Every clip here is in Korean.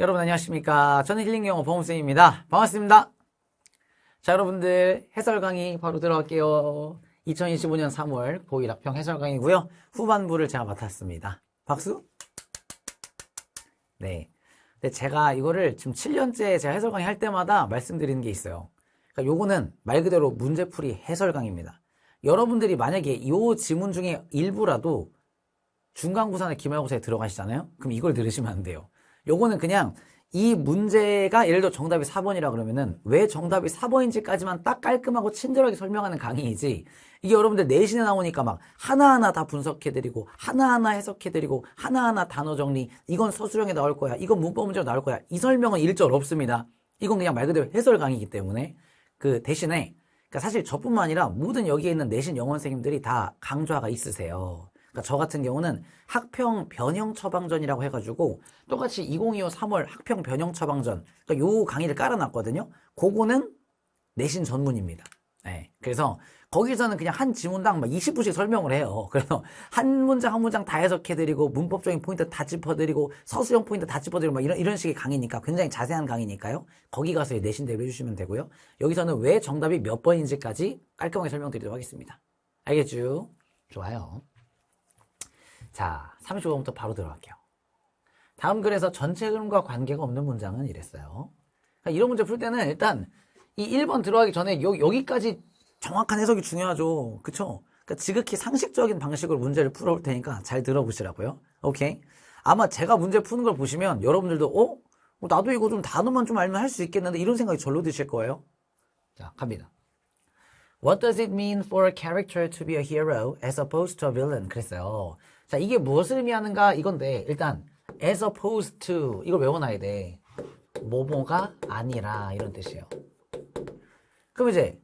여러분 안녕하십니까. 저는 힐링영어 보험쌤입니다. 반갑습니다. 자, 여러분들 해설 강의 바로 들어갈게요. 2025년 3월 고1 학평 해설 강의고요. 후반부를 제가 맡았습니다. 박수. 네. 근데 제가 이거를 지금 7년째 제가 해설 강의 할 때마다 말씀드리는 게 있어요. 그러니까 요거는 말 그대로 문제풀이 해설 강의입니다. 여러분들이 만약에 이 지문 중에 일부라도 중간고사나 기말고사에 들어가시잖아요? 그럼 이걸 들으시면 안 돼요. 요거는 그냥 이 문제가 예를 들어 정답이 4번이라 그러면은 왜 정답이 4번인지까지만 딱 깔끔하고 친절하게 설명하는 강의이지, 이게 여러분들 내신에 나오니까 막 하나하나 다 분석해드리고 하나하나 해석해드리고 하나하나 단어 정리, 이건 서술형에 나올 거야, 이건 문법 문제로 나올 거야, 이 설명은 일절 없습니다. 이건 그냥 말 그대로 해설 강의이기 때문에 그 대신에, 그러니까 사실 저뿐만 아니라 모든 여기에 있는 내신 영어 선생님들이 다 강좌가 있으세요. 그러니까 저 같은 경우는 학평 변형 처방전이라고 해가지고 똑같이 2025 3월 학평 변형 처방전, 그러니까 요 강의를 깔아놨거든요. 그거는 내신 전문입니다. 네, 그래서 거기서는 그냥 한 지문당 막 20분씩 설명을 해요. 그래서 한 문장 한 문장 다 해석해드리고 문법적인 포인트 다 짚어드리고 서술형 포인트 다 짚어드리고 막 이런 식의 강의니까, 굉장히 자세한 강의니까요. 거기 가서 내신대로 해주시면 되고요. 여기서는 왜 정답이 몇 번인지까지 깔끔하게 설명드리도록 하겠습니다. 알겠죠? 좋아요. 자, 35번부터 바로 들어갈게요. 다음 글에서 전체 흐름과 관계가 없는 문장은 이랬어요. 그러니까 이런 문제 풀 때는 일단 이 1번 들어가기 전에 여기까지 정확한 해석이 중요하죠. 그쵸? 그러니까 지극히 상식적인 방식으로 문제를 풀어올 테니까 잘 들어보시라고요. 오케이? 아마 제가 문제 푸는 걸 보시면 여러분들도 나도 이거 좀 단어만 좀 알면 할 수 있겠는데 이런 생각이 절로 드실 거예요. 자, 갑니다. What does it mean for a character to be a hero as opposed to a villain? 그랬어요. 자, 이게 무엇을 의미하는가 이건데, 일단 as opposed to 이걸 외워놔야 돼. 뭐뭐가 아니라 이런 뜻이에요. 그럼 이제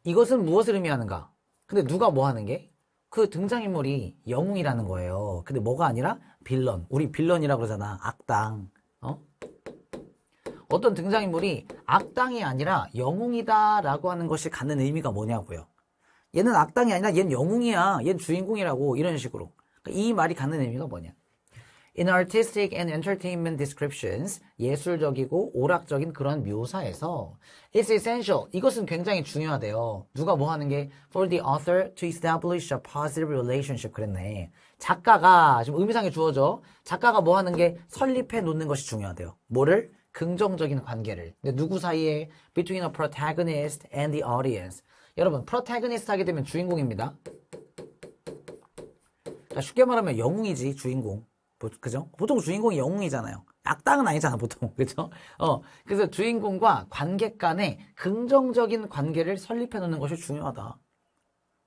이것은 무엇을 의미하는가? 근데 누가 뭐 하는 게? 그 등장인물이 영웅이라는 거예요. 근데 뭐가 아니라 빌런. 우리 빌런이라고 그러잖아. 악당. 어떤 등장인물이 악당이 아니라 영웅이다라고 하는 것이 갖는 의미가 뭐냐고요. 얘는 악당이 아니라 얘는 영웅이야, 얘는 주인공이라고, 이런 식으로. 이 말이 갖는 의미가 뭐냐. In artistic and entertainment descriptions, 예술적이고 오락적인 그런 묘사에서 it's essential, 이것은 굉장히 중요하대요. 누가 뭐 하는 게? For the author to establish a positive relationship. 그랬네. 작가가, 지금 의미상에 주어져, 작가가 뭐 하는 게? 설립해 놓는 것이 중요하대요. 뭐를? 긍정적인 관계를. 근데 누구 사이에? Between a protagonist and the audience. 여러분, protagonist 하게 되면 주인공입니다. 그러니까 쉽게 말하면 영웅이지, 주인공. 그죠? 보통 주인공이 영웅이잖아요. 악당은 아니잖아, 보통. 그죠? 그래서 주인공과 관객 간의 긍정적인 관계를 설립해 놓는 것이 중요하다.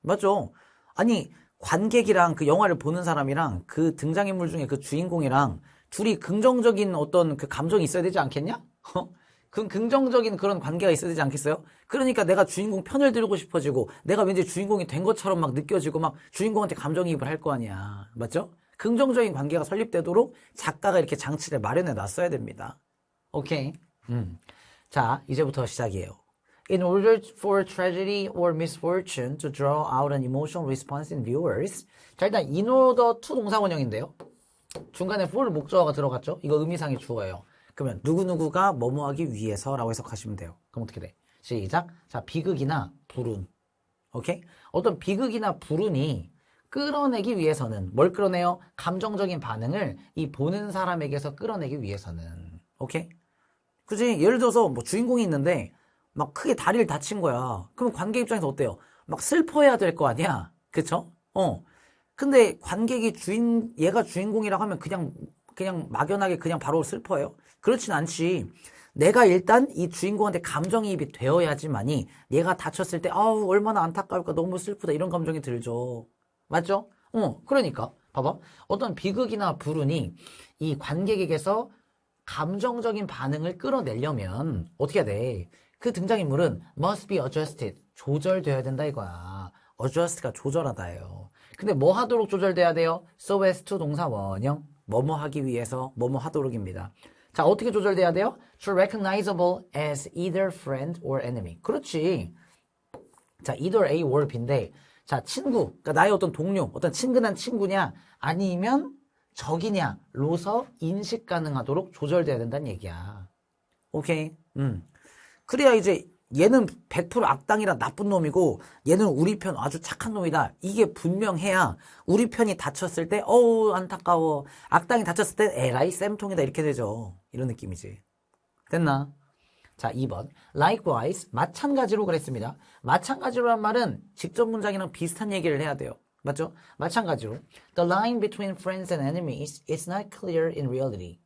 맞죠? 아니, 관객이랑 그 영화를 보는 사람이랑 그 등장인물 중에 그 주인공이랑 둘이 긍정적인 어떤 그 감정이 있어야 되지 않겠냐? 그 긍정적인 그런 관계가 있어야 되지 않겠어요? 그러니까 내가 주인공 편을 들고 싶어지고 내가 왠지 주인공이 된 것처럼 막 느껴지고 막 주인공한테 감정이입을 할 거 아니야. 맞죠? 긍정적인 관계가 설립되도록 작가가 이렇게 장치를 마련해 놨어야 됩니다. 오케이. 자, 이제부터 시작이에요. In order for tragedy or misfortune to draw out an emotional response in viewers. 자, 일단 in order to 동사원형인데요. 중간에 for 목적어가 들어갔죠? 이거 의미상의 주어예요. 그러면 누구누구가 뭐뭐 하기 위해서라고 해석하시면 돼요. 그럼 어떻게 돼? 시작. 자, 비극이나 불운. 오케이? 어떤 비극이나 불운이 끌어내기 위해서는 뭘 끌어내요? 감정적인 반응을 이 보는 사람에게서 끌어내기 위해서는. 오케이? 그지? 예를 들어서 뭐 주인공이 있는데 막 크게 다리를 다친 거야. 그럼 관객 입장에서 어때요? 막 슬퍼해야 될 거 아니야? 그쵸? 근데 관객이 얘가 주인공이라고 하면 그냥 막연하게 그냥 바로 슬퍼해요? 그렇진 않지. 내가 일단 이 주인공한테 감정이입이 되어야지만이 얘가 다쳤을 때 아우 얼마나 안타까울까, 너무 슬프다, 이런 감정이 들죠. 맞죠? 그러니까 봐봐. 어떤 비극이나 불운이 이 관객에게서 감정적인 반응을 끌어내려면 어떻게 해야 돼? 그 등장인물은 must be adjusted, 조절되어야 된다 이거야. adjust가 조절하다예요. 근데 뭐 하도록 조절돼야 돼요? so as to 동사 원형, 뭐뭐 하기 위해서, 뭐뭐 하도록입니다. 자, 어떻게 조절돼야 돼요? to recognizable as either friend or enemy. 그렇지. 자, either A or B인데, 자, 친구, 그러니까 나의 어떤 동료, 어떤 친근한 친구냐, 아니면 적이냐로서 인식 가능하도록 조절돼야 된다는 얘기야. 오케이? 그래야 이제 얘는 100% 악당이라 나쁜 놈이고 얘는 우리 편 아주 착한 놈이다. 이게 분명해야 우리 편이 다쳤을 때 어우 안타까워. 악당이 다쳤을 때 에라이 쌤통이다 이렇게 되죠. 이런 느낌이지. 됐나? 자, 2번. Likewise, 마찬가지로 그랬습니다. 마찬가지로란 말은 직접 문장이랑 비슷한 얘기를 해야 돼요. 맞죠? 마찬가지로. The line between friends and enemies is not clear in reality.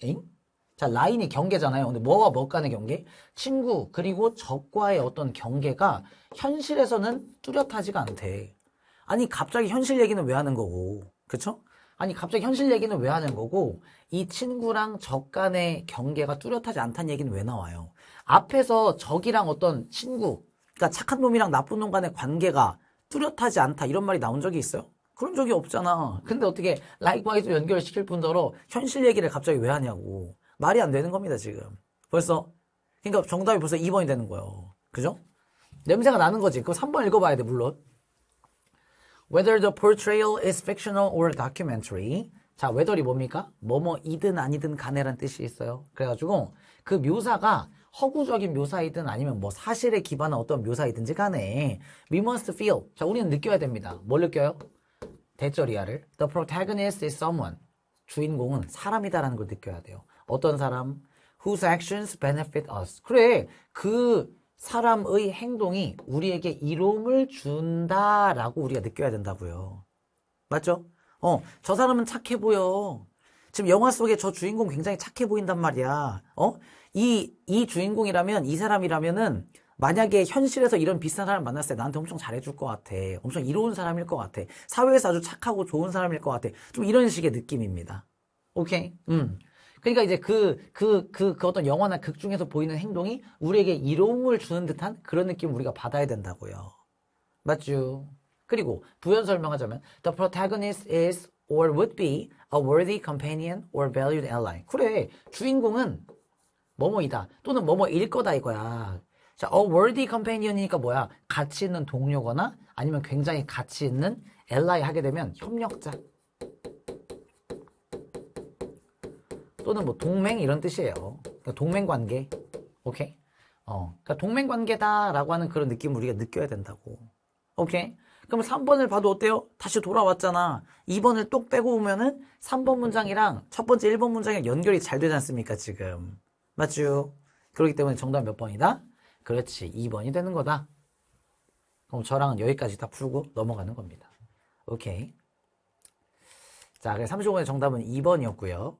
엥? 자, 라인이 경계잖아요. 근데 뭐와 뭐 간의 경계? 친구, 그리고 적과의 어떤 경계가 현실에서는 뚜렷하지가 않대. 아니, 갑자기 현실 얘기는 왜 하는 거고. 그쵸? 아니, 갑자기 현실 얘기는 왜 하는 거고, 이 친구랑 적 간의 경계가 뚜렷하지 않다는 얘기는 왜 나와요? 앞에서 적이랑 어떤 친구, 그러니까 착한 놈이랑 나쁜 놈 간의 관계가 뚜렷하지 않다, 이런 말이 나온 적이 있어요? 그런 적이 없잖아. 근데 어떻게 likewise 연결시킬 뿐더러 현실 얘기를 갑자기 왜 하냐고. 말이 안 되는 겁니다, 지금. 벌써. 그러니까 정답이 벌써 2번이 되는 거예요. 그죠? 냄새가 나는 거지. 그럼 3번 읽어봐야 돼, 물론. Whether the portrayal is fictional or documentary. 자, whether이 뭡니까? 뭐뭐이든 아니든 간에란 뜻이 있어요. 그래가지고 그 묘사가 허구적인 묘사이든 아니면 뭐 사실에 기반한 어떤 묘사이든지 간에 we must feel. 자, 우리는 느껴야 됩니다. 뭘 느껴요? 대절이야를. The protagonist is someone. 주인공은 사람이다라는 걸 느껴야 돼요. 어떤 사람? Whose actions benefit us. 그래, 그 사람의 행동이 우리에게 이로움을 준다라고 우리가 느껴야 된다고요. 맞죠? 저 사람은 착해 보여. 지금 영화 속에 저 주인공 굉장히 착해 보인단 말이야. 이 주인공이라면, 이 사람이라면은 만약에 현실에서 이런 비슷한 사람 만났을 때 나한테 엄청 잘해줄 것 같아. 엄청 이로운 사람일 것 같아. 사회에서 아주 착하고 좋은 사람일 것 같아. 좀 이런 식의 느낌입니다. 오케이? 그러니까 이제 그 어떤 영화나 극 중에서 보이는 행동이 우리에게 이로움을 주는 듯한 그런 느낌을 우리가 받아야 된다고요. 맞죠? 그리고 부연 설명하자면 The protagonist is or would be a worthy companion or valued ally. 그래, 주인공은 뭐뭐이다 또는 뭐뭐일 거다 이거야. 자, a worthy companion이니까 뭐야? 가치 있는 동료거나 아니면 굉장히 가치 있는 ally 하게 되면 협력자 또는 뭐 동맹 이런 뜻이에요. 그러니까 동맹 관계. 오케이? 그러니까 동맹 관계다라고 하는 그런 느낌을 우리가 느껴야 된다고. 오케이? 그럼 3번을 봐도 어때요? 다시 돌아왔잖아. 2번을 똑 빼고 오면은 3번 문장이랑 첫 번째 1번 문장이랑 연결이 잘 되지 않습니까, 지금? 맞죠? 그렇기 때문에 정답 몇 번이다? 그렇지, 2번이 되는 거다. 그럼 저랑은 여기까지 다 풀고 넘어가는 겁니다. 오케이. 자, 그래서 35번의 정답은 2번이었고요.